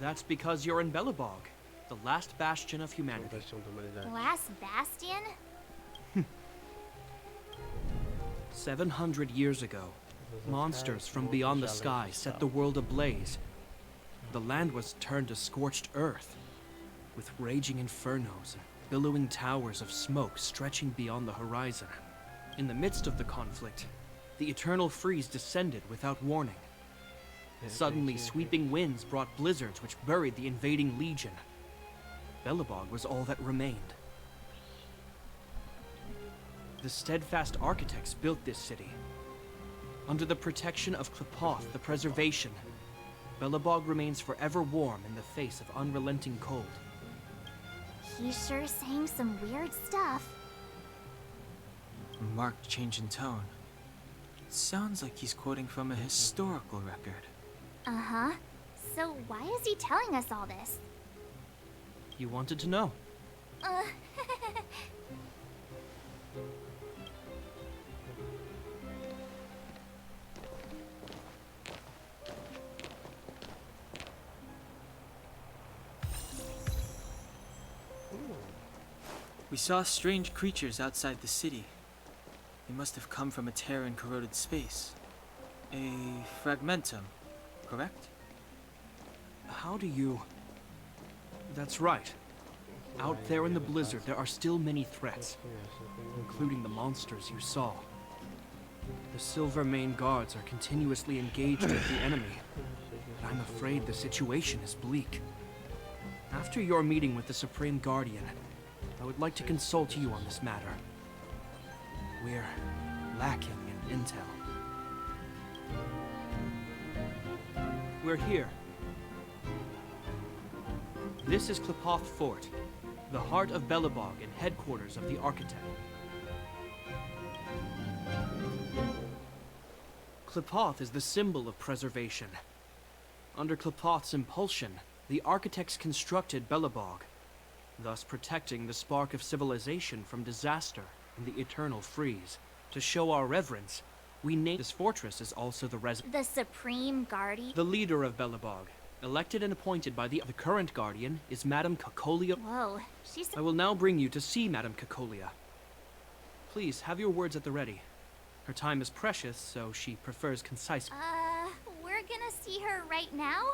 That's because you're in Belobog, the last bastion of humanity. Salvação da humanidade. Last bastion? 700 years ago, monsters from beyond the sky set the world ablaze. The land was turned to scorched earth, with raging infernos and billowing towers of smoke stretching beyond the horizon. In the midst of the conflict, the eternal freeze descended without warning. Suddenly, sweeping winds brought blizzards which buried the invading legion. Belobog was all that remained. The steadfast architects built this city. Under the protection of Klepoth, the preservation, Belobog remains forever warm in the face of unrelenting cold. He's sure saying some weird stuff. A marked change in tone. It sounds like he's quoting from a historical record. Uh-huh. So why is he telling us all this? You wanted to know. We saw strange creatures outside the city. They must have come from a tear in corroded space. A fragmentum, correct? How do you... That's right. Out there in the blizzard, there are still many threats, including the monsters you saw. The Silvermane guards are continuously engaged with the enemy, but I'm afraid the situation is bleak. After your meeting with the Supreme Guardian, I would like to consult you on this matter. We're lacking in intel. We're here. This is Klepoth Fort, the heart of Belobog and headquarters of the Architect. Klepoth is the symbol of preservation. Under Klepoth's impulsion, the Architects constructed Belobog, thus protecting the spark of civilization from disaster and the eternal freeze. To show our reverence, we named this fortress as also the The Supreme Guardian? The leader of Belobog, elected and appointed by the current Guardian, is Madame Cacolia. Whoa, she's... I will now bring you to see Madame Cacolia. Please, have your words at the ready. Her time is precious, so she prefers concise... We're gonna see her right now?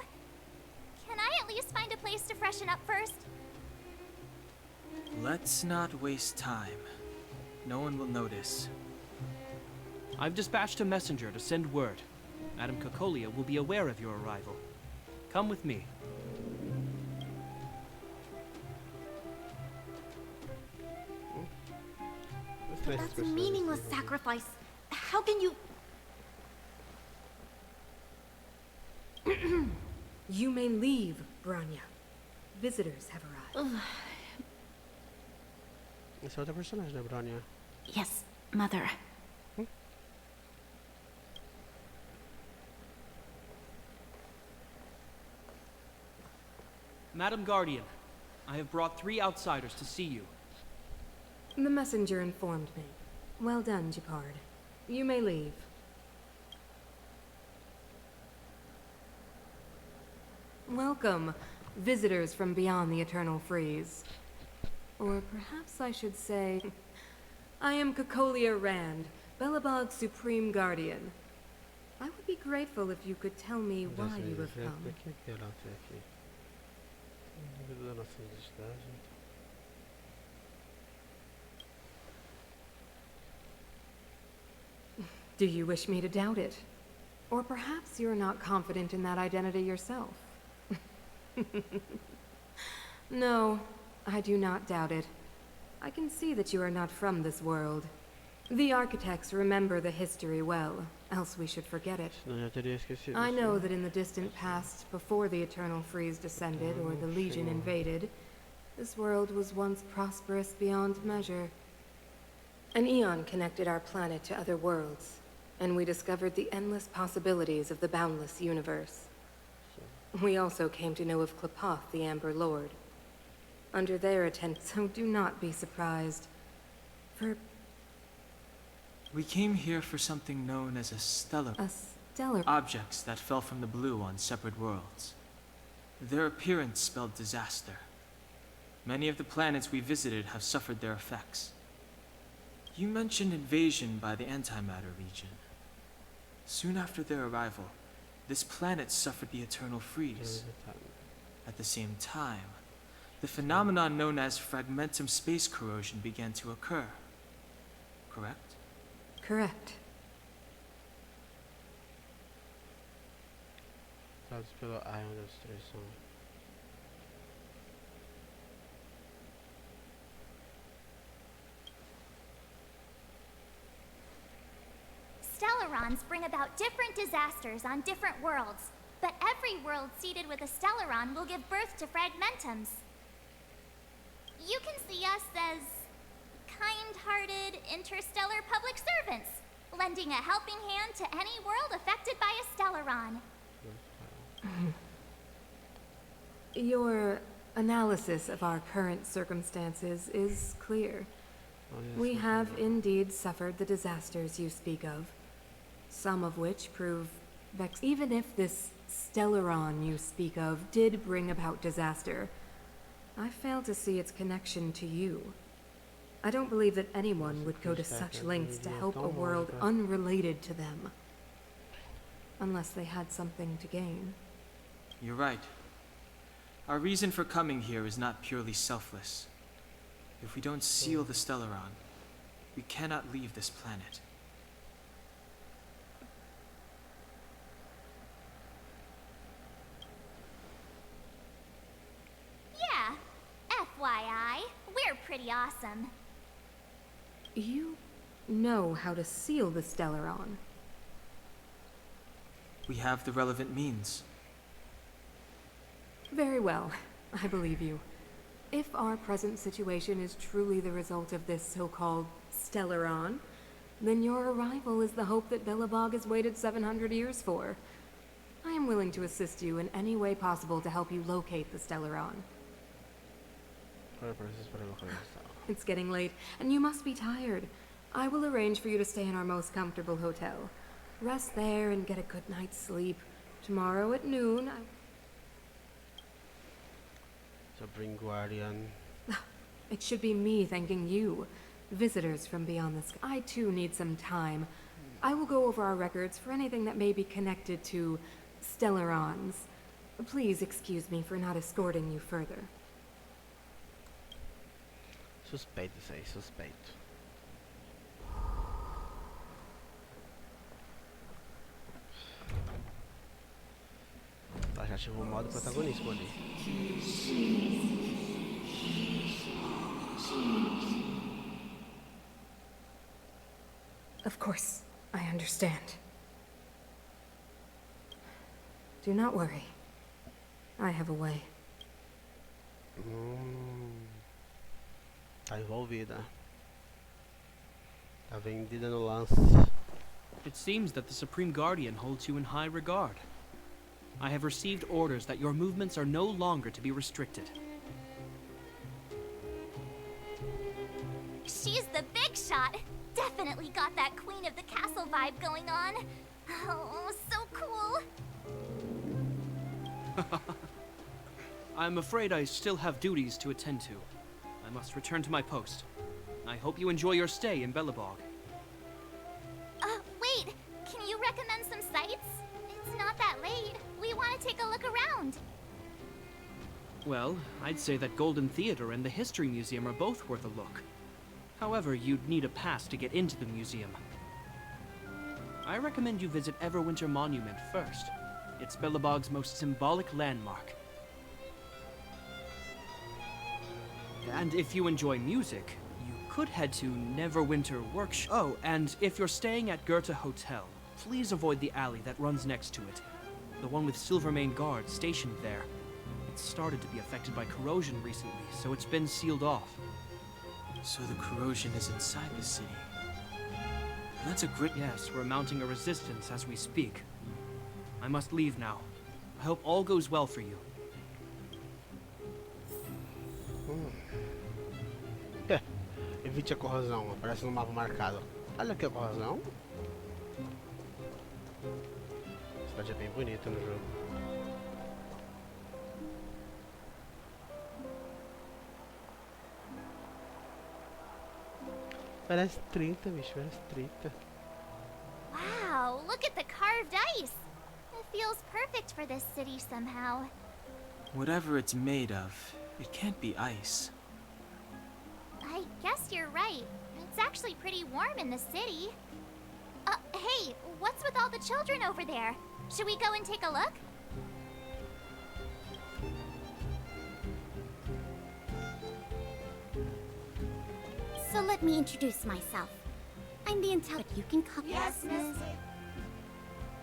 Can I at least find a place to freshen up first? Let's not waste time. No one will notice. I've dispatched a messenger to send word. Madame Cacolia will be aware of your arrival. Come with me. That's a meaningless sacrifice. How can you... You may leave, Branya. Visitors have arrived. Essa é outra personagem, né, Branya? Yes, Mother. Madam Guardian, I have brought 3 outsiders to see you. The messenger informed me. Well done, Gepard. You may leave. Welcome, visitors from beyond the Eternal Freeze. Or perhaps I should say, I am Cacolia Rand, Belobog's Supreme Guardian. I would be grateful if you could tell me why you have come. Do you wish me to doubt it? Or perhaps you're not confident in that identity yourself? No, I do not doubt it. I can see that you are not from this world. The architects remember the history well, else we should forget it. I know that in the distant past, before the Eternal Freeze descended or the Legion invaded, this world was once prosperous beyond measure. An eon connected our planet to other worlds, and we discovered the endless possibilities of the boundless universe. We also came to know of Klepoth, the Amber Lord. Under their so do not be surprised. We came here for something known as a stellar... A stellar... Objects that fell from the blue on separate worlds. Their appearance spelled disaster. Many of the planets we visited have suffered their effects. You mentioned invasion by the antimatter region. Soon after their arrival, this planet suffered the eternal freeze. At the same time, the phenomenon known as fragmentum space corrosion began to occur. Correct? Correct. Dados pelo Ion da destruição. Stellarons bring about different disasters on different worlds, but every world seeded with a Stellaron will give birth to fragmentums. You can see us as kind-hearted interstellar public servants, lending a helping hand to any world affected by a Stellaron. Your analysis of our current circumstances is clear. We have indeed suffered the disasters you speak of, some of which prove even if this Stellaron you speak of did bring about disaster, I fail to see its connection to you. I don't believe that anyone would go to such lengths to help a world unrelated to them, unless they had something to gain. You're right. Our reason for coming here is not purely selfless. If we don't seal the Stellaron, we cannot leave this planet. Yeah, FYI, we're pretty awesome. You know how to seal the Stellaron. We have the relevant means. Very well, I believe you. If our present situation is truly the result of this so-called Stellaron, then your arrival is the hope that Belobog has waited 700 years for. I am willing to assist you in any way possible to help you locate the Stellaron. It's getting late, and you must be tired. I will arrange for you to stay in our most comfortable hotel. Rest there and get a good night's sleep. Tomorrow at noon, So bring Guardian. It should be me thanking you. Visitors from beyond the sky. I too need some time. I will go over our records for anything that may be connected to Stellarons. Please excuse me for not escorting you further. Suspeito isso aí, suspeito. Ela já ativou o modo protagonismo ali. Of course, I understand. Do not worry. I have a way. Tá envolvida. Tá vendida no lance. It seems that the Supreme Guardian holds you in high regard. I have received orders that your movements are no longer to be restricted. She's the big shot. Definitely got that Queen of the Castle vibe going on. Oh, so cool. I'm afraid I still have duties to attend to. I must return to my post. I hope you enjoy your stay in Belobog. Wait. Can you recommend some sites? It's not that late. We want to take a look around. Well, I'd say that Golden Theater and the History Museum are both worth a look. However, you'd need a pass to get into the museum. I recommend you visit Everwinter Monument first. It's Belobog's most symbolic landmark. And if you enjoy music, you could head to Neverwinter Workshop. Oh, and if you're staying at Goethe Hotel, please avoid the alley that runs next to it. The one with Silvermane guards stationed there. It's started to be affected by corrosion recently, so it's been sealed off. So the corrosion is inside the city. That's a great... Yes, we're mounting a resistance as we speak. I must leave now. I hope all goes well for you. Evite a corrosão, aparece no mapa marcado. Olha aqui a corrosão. A cidade é bem bonita no jogo. Parece 30, bicho, parece 30. Wow, look at the carved ice. It feels perfect for this city somehow. Whatever it's made of, it can't be ice. I guess you're right. It's actually pretty warm in the city. Hey, what's with all the children over there? Should we go and take a look? So let me introduce myself. I'm the intelligent you can call. Yes, miss.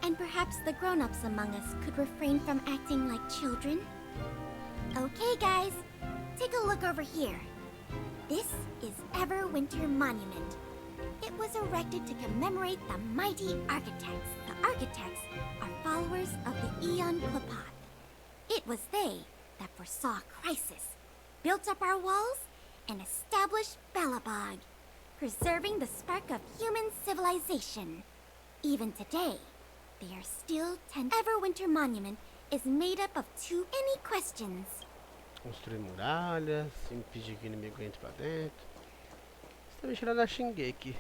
And perhaps the grown-ups among us could refrain from acting like children. Okay, guys, take a look over here. This is Everwinter Monument. It was erected to commemorate the mighty architects. The architects are followers of the Aeon Klapat. It was they that foresaw crisis, built up our walls, and established Belobog, preserving the spark of human civilization. Even today, they are still Everwinter Monument is made up of any questions. Construir muralhas, impedir que o inimigo entre pra dentro. Você tá mexendo na Shingeki.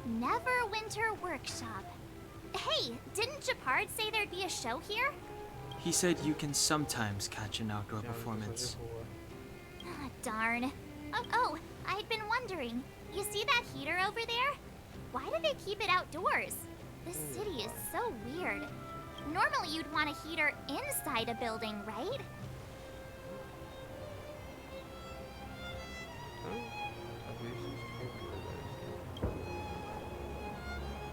Neverwinter Workshop. Hey, didn't Japard say there'd be a show here? He said you can sometimes catch an outdoor performance. Ah, darn. Oh, I'd been wondering. You see that heater over there? Why do they keep it outdoors? This city is so weird. Normally you'd want a heater inside a building, right?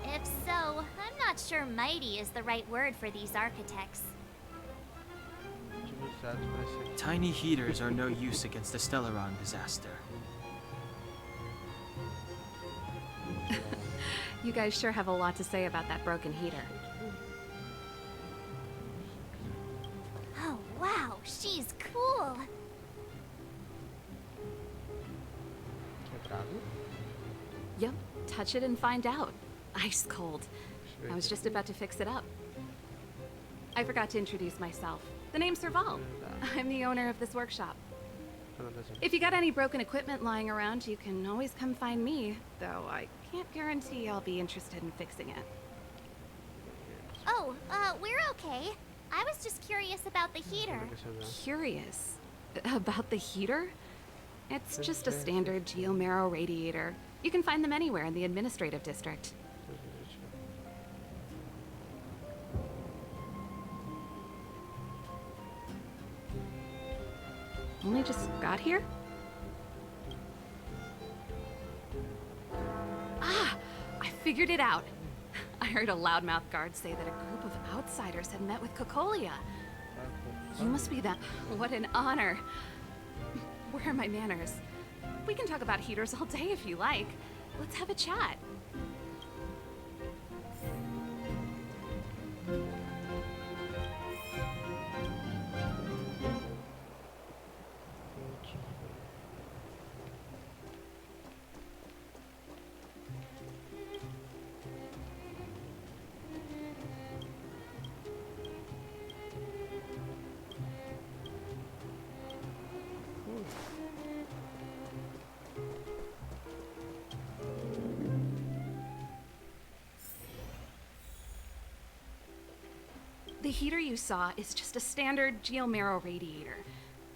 If so, I'm not sure mighty is the right word for these architects. Tiny heaters are no use against the Stellaron disaster. You guys sure have a lot to say about that broken heater. Oh, wow, she's cool. Yep, touch it and find out. Ice cold. I was just about to fix it up. I forgot to introduce myself. The name's Serval. I'm the owner of this workshop. If you got any broken equipment lying around, you can always come find me, though I can't guarantee I'll be interested in fixing it. Oh, we're okay. I was just curious about the heater. Curious? About the heater? It's just a standard geomarrow radiator. You can find them anywhere in the administrative district. Only just got here? Ah! I figured it out! I heard a loudmouth guard say that a group of outsiders had met with Cocolia. You must be that. What an honor. Where are my manners? We can talk about heaters all day if you like. Let's have a chat. The heater you saw is just a standard geomarrow radiator.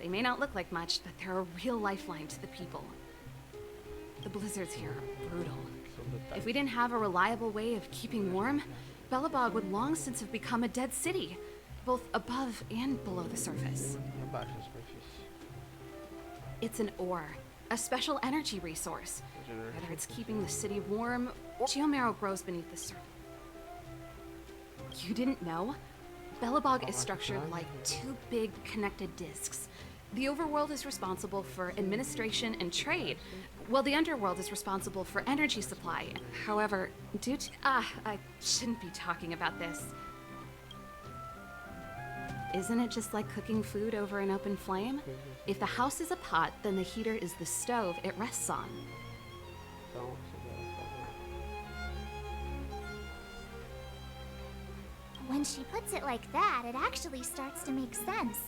They may not look like much, but they're a real lifeline to the people. The blizzards here are brutal. If we didn't have a reliable way of keeping warm, Belobog would long since have become a dead city, both above and below the surface. It's an ore, a special energy resource. Whether it's keeping the city warm or geomarrow grows beneath the surface. You didn't know? Belobog is structured like two big connected discs. The overworld is responsible for administration and trade, while the underworld is responsible for energy supply. However, due to... I shouldn't be talking about this. Isn't it just like cooking food over an open flame? If the house is a pot, then the heater is the stove it rests on. When she puts it like that, it actually starts to make sense.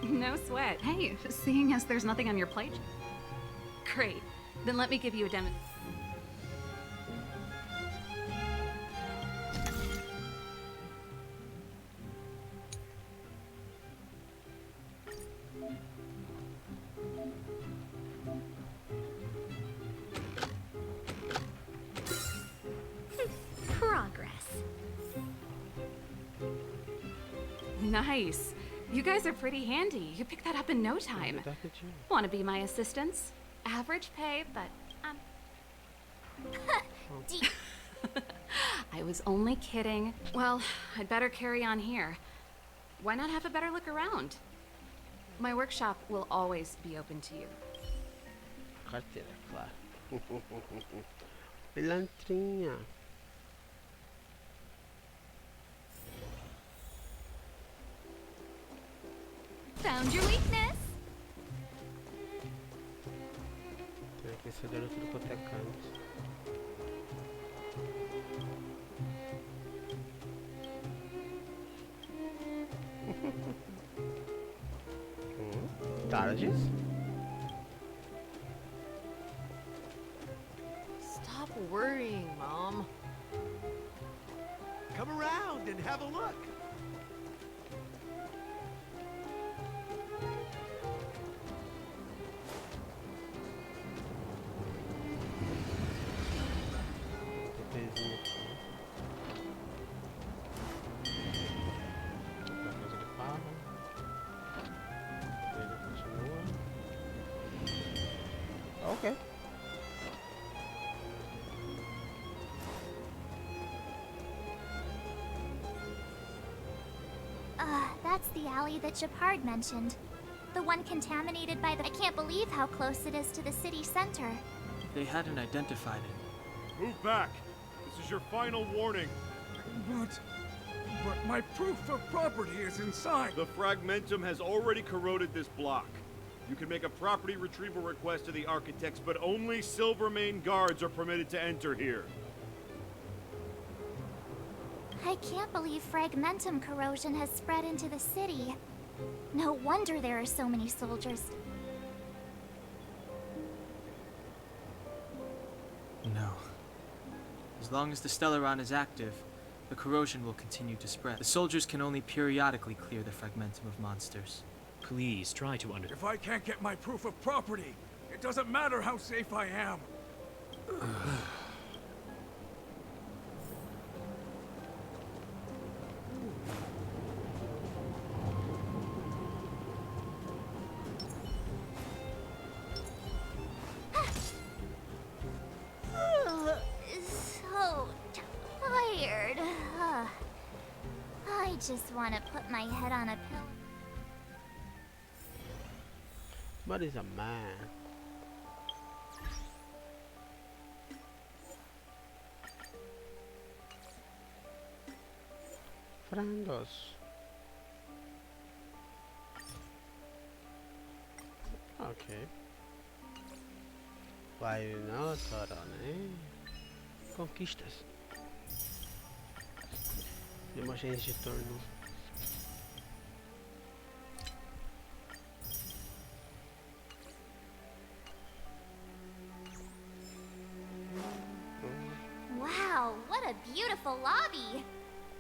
No sweat. Hey, seeing as there's nothing on your plate? Great. Then let me give you a demo. Progress. Nice. You guys are pretty handy. You picked that up in no time. Want to be my assistants? Average pay, but I was only kidding. Well, I'd better carry on here. Why not have a better look around? My workshop will always be open to you. Carteira, claro. Pilantrinha. Found your weakness. Tem aquecedor tudo quanto é canto. Tardes. Stop worrying, Mom. Come around and have a look. Pezinho aqui. Outra coisa de pava. Ele continua. Ok. That's the alley that Shepard mentioned. The one contaminated by the... I can't believe how close it is to the city center. They hadn't identified it. Move back. This is your final warning. But my proof of property is inside. The fragmentum has already corroded this block. You can make a property retrieval request to the architects, but only Silvermane guards are permitted to enter here. I can't believe fragmentum corrosion has spread into the city. No wonder there are so many soldiers. No. As long as the Stellaron is active, the corrosion will continue to spread. The soldiers can only periodically clear the fragmentum of monsters. Please try to understand. If I can't get my proof of property, it doesn't matter how safe I am. So tired. I just want to put my head on a pillow. What is a man? Frandos. Ok. Vai não, Sora, né? Conquistas. Imagens de torno. Wow, what a beautiful lobby!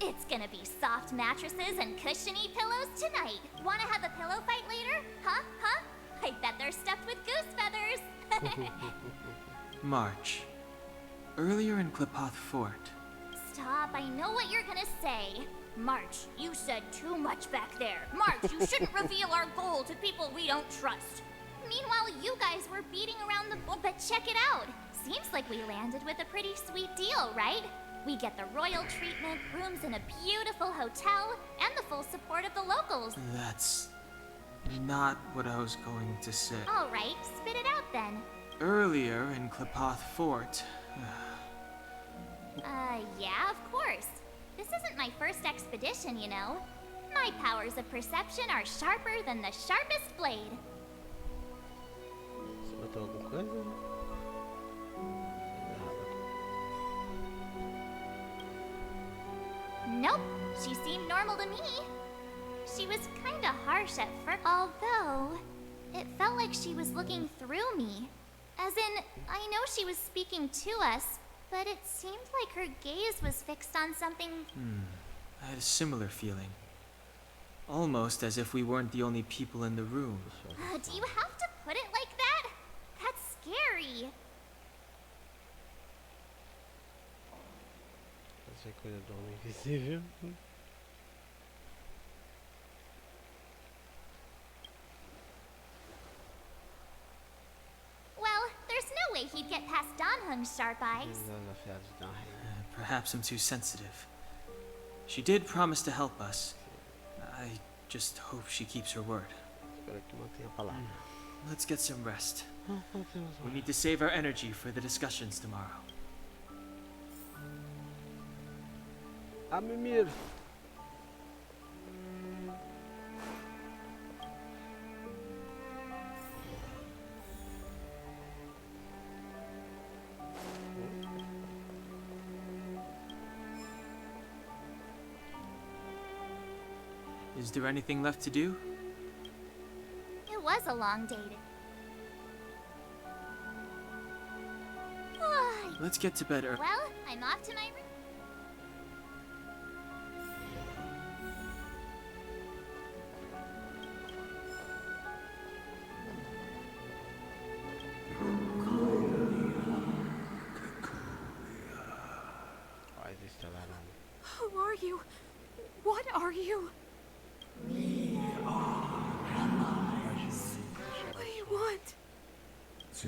It's gonna be soft mattresses and cushiony pillows tonight. Wanna have a pillow fight later? Huh? Huh? I bet they're stuffed with goose feathers. March. Earlier in Klipoth Fort. Stop, I know what you're gonna say. March, you said too much back there. March, you shouldn't reveal our goal to people we don't trust. Meanwhile, you guys were beating around the bush. But check it out. Seems like we landed with a pretty sweet deal, right? We get the royal treatment, rooms in a beautiful hotel, and the full support of the locals. That's not what I was going to say. Alright, spit it out then. Earlier in Klapoth Fort, Yeah, of course. This isn't my first expedition, you know. My powers of perception are sharper than the sharpest blade. Você botou alguma coisa? Nope, she seemed normal to me. She was kinda harsh at first, although it felt like she was looking through me. As in, I know she was speaking to us, but it seemed like her gaze was fixed on something. I had a similar feeling. Almost as if we weren't the only people in the room. Do you have to put it like that? That's scary. Fazer coisa do homem invisível. Well, there's no way he'd get past Donhung's sharp eyes. Desafiados da rainha. Perhaps I'm too sensitive. She did promise to help us. I just hope she keeps her word. Espero que mantenha a palavra. Let's get some rest. Temos We need to save our energy for the discussions tomorrow. A mimir. Is there anything left to do? It was a long day. Let's get to bed early. Well, I'm off to my room. Ai, está lá não. Who are you? What are you? What do you want? To